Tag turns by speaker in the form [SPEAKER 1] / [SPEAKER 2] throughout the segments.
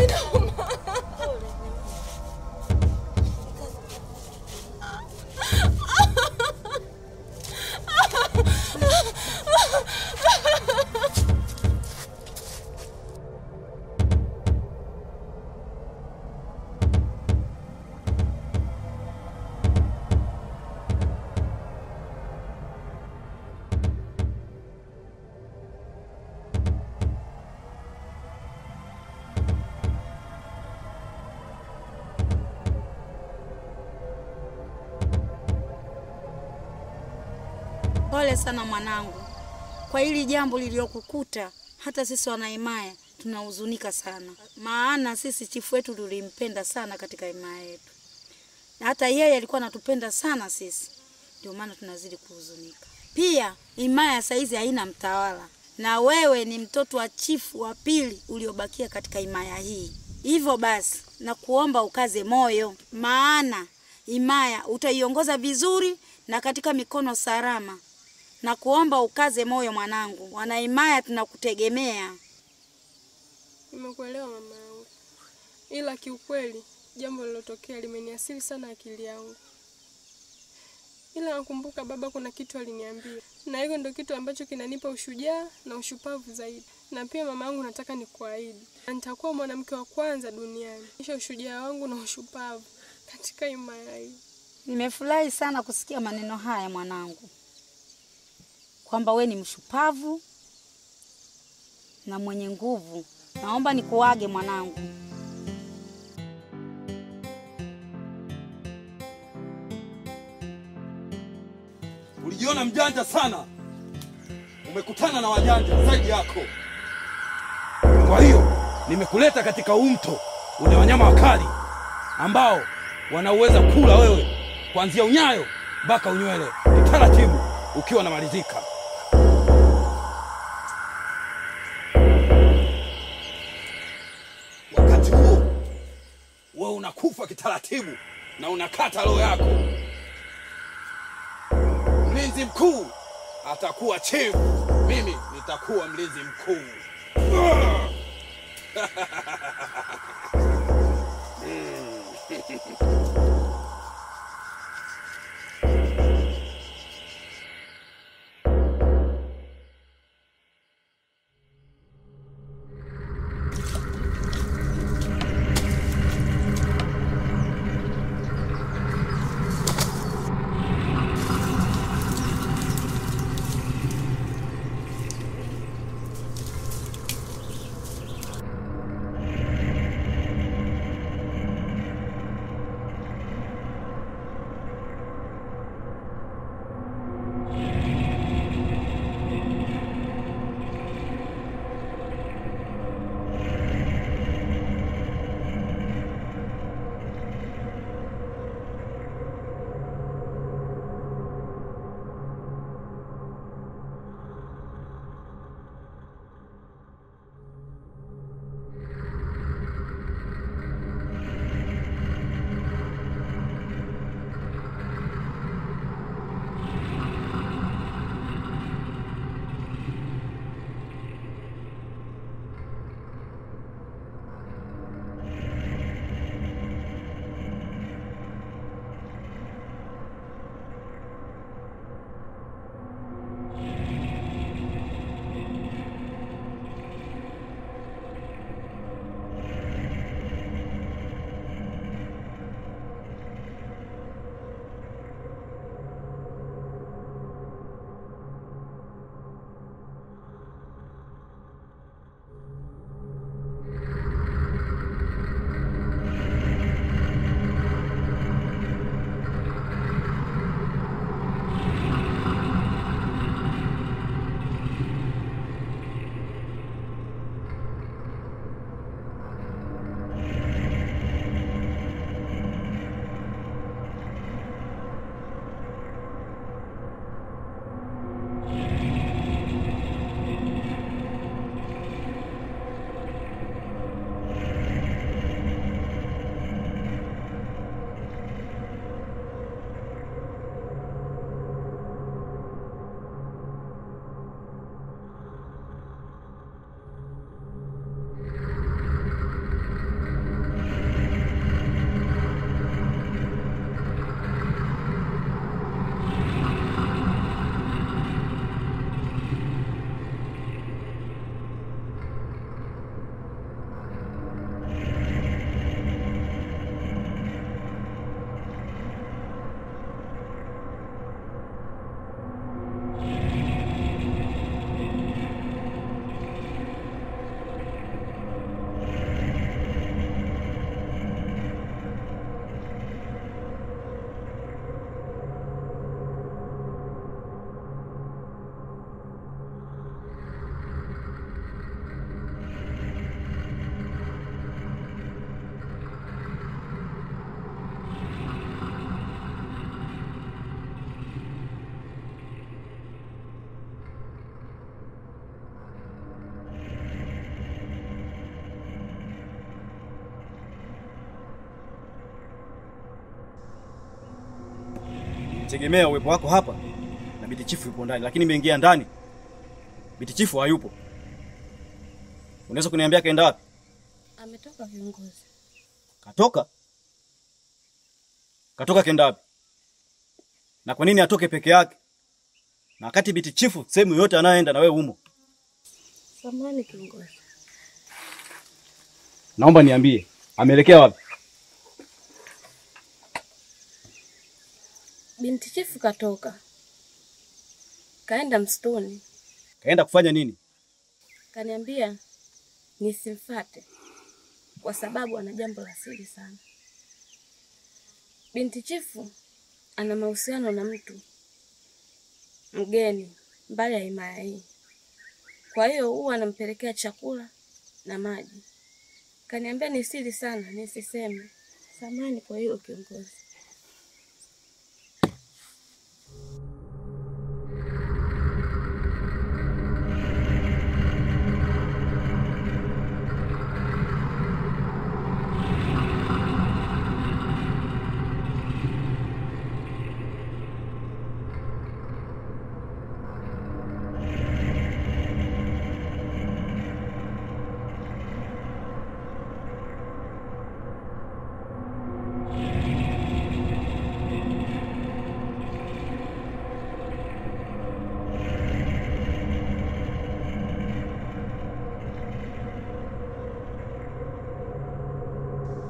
[SPEAKER 1] Inauma.
[SPEAKER 2] Pole sana mwanangu. Kwa hili jambo lililokukuta, hata sisi wanaimaya tunahuzunika sana. Maana sisi chifu wetu tulimpenda sana katika imaya yetu. Na hata yeye alikuwa anatupenda sana sisi. Ndio maana tunazidi kuhuzunika. Pia imaya saizi haina mtawala. Na wewe ni mtoto wa chifu wa pili uliobakia katika imaya hii. Hivyo basi, na kuomba ukaze moyo. Maana imaya utaiongoza vizuri na katika mikono salama. Na kuomba ukaze moyo mwanangu. Wanaimaya tunakutegemea.
[SPEAKER 1] Nimekuelewa mama yangu. Ila kiukweli jambo lilotokea limeniasili sana akili yangu. Ila nakumbuka baba kuna kitu aliniambia. Na hiyo ndio kitu ambacho kinanipa ushujaa na ushupavu zaidi. Na pia mama yangu nataka nikuahidi. Nitakuwa mwanamke wa kwanza duniani. Kisha ushujaa wangu na ushupavu katika imaya hii.
[SPEAKER 2] Nimefurahi sana kusikia maneno haya mwanangu. Kwamba we ni mshupavu na mwenye nguvu. Naomba nikuage mwanangu.
[SPEAKER 3] Ulijiona mjanja sana. Umekutana na wajanja zaidi yako. Kwa hiyo nimekuleta katika mto una wanyama wakali ambao wanaweza kula wewe kuanzia unyayo mpaka unywele. Ni taratibu ukiwa unamalizika. Wakati huo wewe unakufa kitaratibu na unakata roho yako. Mlinzi mkuu atakuwa chief, mimi nitakuwa mlinzi mkuu.
[SPEAKER 4] Nitegemea uwepo wako hapa na Binti Chifu yupo ndani, lakini nimeingia ndani. Binti Chifu hayupo. Unaweza kuniambia kaenda wapi?
[SPEAKER 5] Ametoka viongozi.
[SPEAKER 4] Katoka? Katoka kaenda wapi? Na kwa nini atoke peke yake? Na wakati Binti Chifu sehemu yote anayoenda na wewe umo.
[SPEAKER 5] Samahani kiongozi.
[SPEAKER 4] Naomba niambie, ameelekea wapi?
[SPEAKER 5] Binti Chifu katoka. Kaenda msituni.
[SPEAKER 4] Kaenda kufanya nini?
[SPEAKER 5] Kaniambia nisimfuate kwa sababu ana jambo la siri sana. Binti Chifu ana mahusiano na mtu mgeni mbali ya himaya hii. Kwa hiyo huwa anampelekea chakula na maji. Kaniambia ni siri sana, nisiseme. Samahani kwa hiyo kiongozi.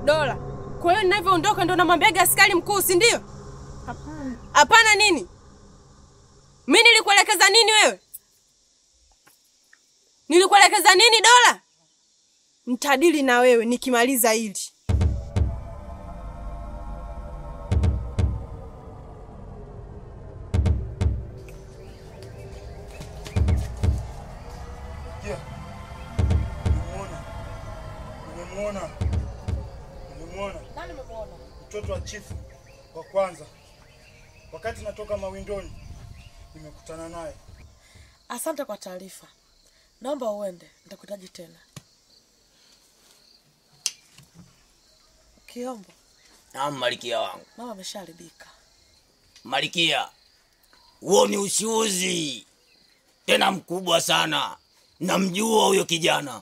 [SPEAKER 1] Dola, kwa hiyo ninavyoondoka ndo namwambiaga askari mkuu, si ndio?
[SPEAKER 5] Hapana.
[SPEAKER 1] Hapana nini? Mimi nilikuelekeza nini wewe? Nilikuelekeza nini Dola? Nitadili na wewe nikimaliza hili.
[SPEAKER 6] Nimemuona. Nani umemuona? Mtoto wa chifu wa kwanza. Wakati natoka mawindoni nimekutana naye.
[SPEAKER 7] Asante kwa taarifa. Naomba uende, nitakuhitaji tena. Kiombo.
[SPEAKER 8] Naam Malikia wangu.
[SPEAKER 7] Mama ameshaharibika.
[SPEAKER 8] Malikia, huo ni ushuzi tena mkubwa sana. Namjua huyo kijana.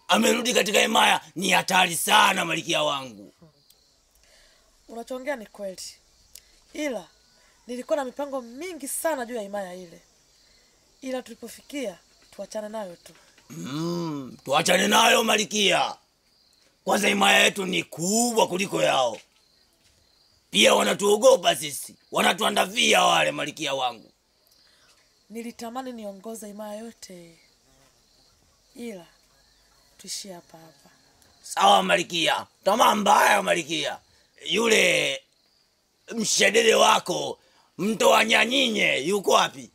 [SPEAKER 8] Amerudi katika himaya, ni hatari sana Malikia wangu.
[SPEAKER 7] Unachoongea ni kweli. Ila nilikuwa na mipango mingi sana juu ya himaya ile. Ila tulipofikia tuachane nayo tu.
[SPEAKER 8] Tuachane nayo Malikia. Kwanza himaya yetu ni kubwa kuliko yao. Pia wanatuogopa sisi. Wanatuandavia wale Malikia wangu.
[SPEAKER 7] Nilitamani niongoze himaya yote. Ila tuishie hapa hapa.
[SPEAKER 8] Sawa Malikia. Tamaa mbaya Malikia. Yule mshedede wako mtoa nyanyinye yuko wapi?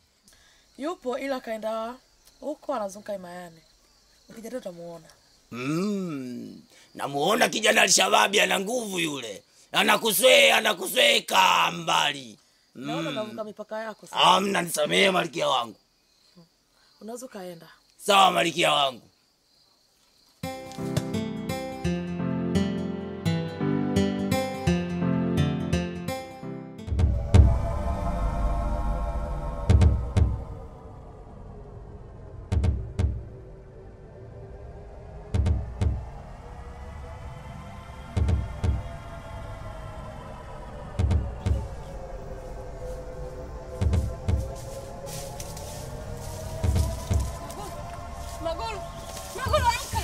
[SPEAKER 7] Yupo ila kaenda huko anazunguka himayani. Ukija utamuona.
[SPEAKER 8] Namuona kijana Alshababi ana nguvu yule. Anakusweka mbali.
[SPEAKER 7] Naona unavuka mipaka yako sasa.
[SPEAKER 8] Nisamehe Malikia wangu.
[SPEAKER 7] Unaweza kaenda.
[SPEAKER 8] Sawa Malikia wangu.
[SPEAKER 1] Magolo amka.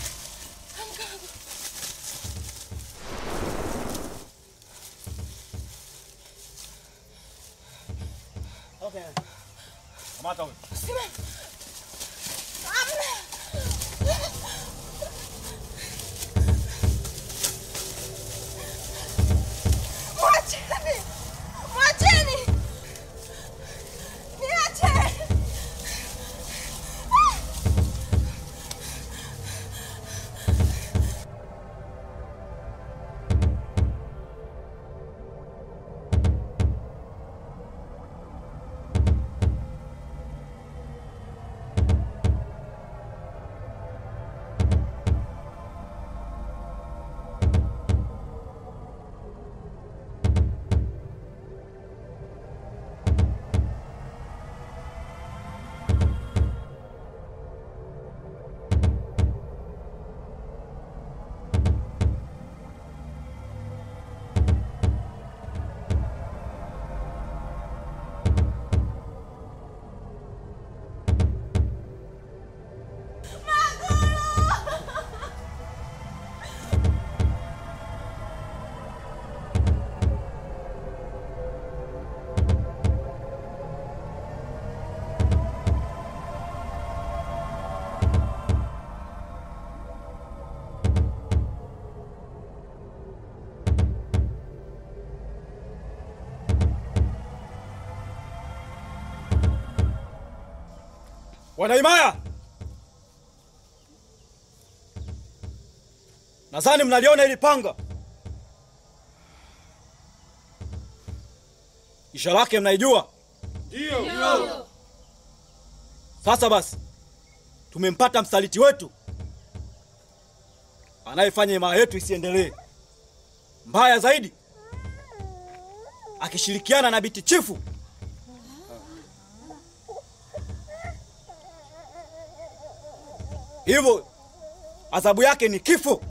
[SPEAKER 1] Amka.
[SPEAKER 4] Okay. Kamata huyo.
[SPEAKER 1] Mwacheni. Niache.
[SPEAKER 4] Wanaimaya, nadhani mnaliona hili panga. Ishara yake mnaijua?
[SPEAKER 6] Ndio.
[SPEAKER 4] Sasa basi, tumempata msaliti wetu anayefanya himaya yetu isiendelee. Mbaya zaidi, akishirikiana na Biti Chifu. Hivyo adhabu yake ni kifo.